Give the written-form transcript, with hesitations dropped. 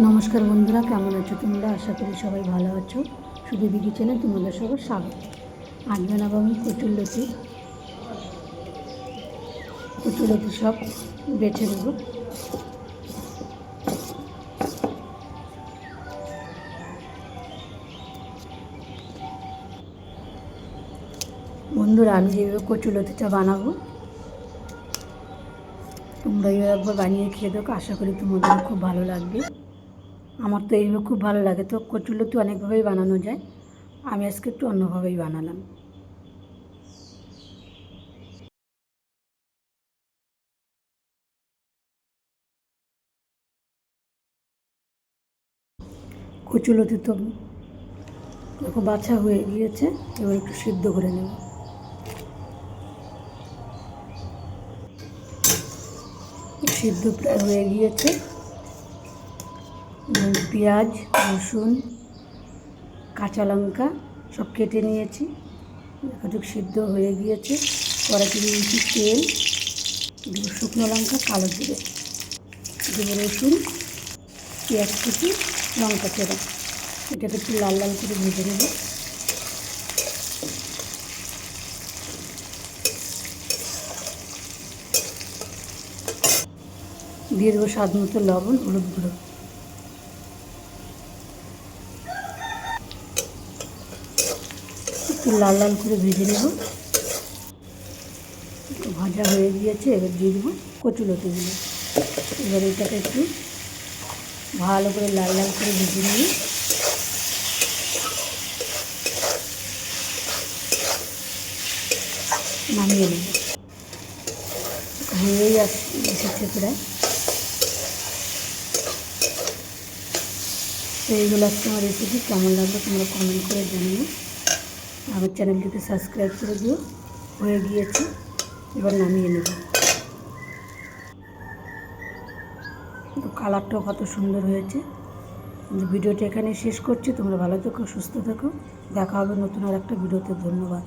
নমস্কার বন্ধুরা, কেমন আছো তোমরা? আশা করি সবাই ভালো আছো। সুদীপি কিচেনে তোমাদের সবার স্বাগত। আজ বানাবো আমি কচুরলতি সব বেছে নেব। বন্ধুরা, আমি যেভাবে কচুরলতিটা বানাবো তোমরা একবার বানিয়ে খেয়ে দেখো, আশা করি তোমাদের খুব ভালো লাগবে। আমার তো এইভাবে খুব ভালো লাগে। তো কচুরলতি অনেকভাবেই বানানো যায়, আমি আজকে একটু অন্যভাবেই বানালাম। কচুরলতি তো দেখো বাছা হয়ে গিয়েছে, এবার একটু সিদ্ধ করে নেব। সিদ্ধ প্রায় হয়ে গিয়েছে। পেঁয়াজ, রসুন, কাঁচা লঙ্কা সব কেটে নিয়েছি। একটু সিদ্ধ হয়ে গিয়েছে। কড়াইতে দিয়েছি তেল, দেবো শুকনো লঙ্কা, কালো জিরে, দেবো রসুন, পেঁয়াজ কুচি, লঙ্কা চেরা। এটাকে একটু লাল লাল করে ভেজে নেব। দিয়ে দেবো স্বাদ মতো লবণ, হলুদ গুঁড়ো। একটু লাল লাল করে ভেজে নেব। একটু ভাজা হয়ে গিয়েছে, এবার দিয়ে দেবো কচুরলতিগুলো। এবার এটাকে একটু ভালো করে লাল লাল করে ভেজে নিয়ে নামিয়ে নেব। হয়েই এসেছে প্রায়। তো এইগুলো আজকে আমার রেসিপি কেমন লাগলো তোমরা কমেন্ট করে জানিও। আমার চ্যানেলটিকে সাবস্ক্রাইব করে দিও। হয়ে গিয়েছে, এবার নামিয়ে নেব। তো কালারটাও কত সুন্দর হয়েছে। ভিডিওটা এখানে শেষ করছি। তোমরা ভালো থেকো, সুস্থ থেকো। দেখা হবে নতুন আর একটা ভিডিওতে। ধন্যবাদ।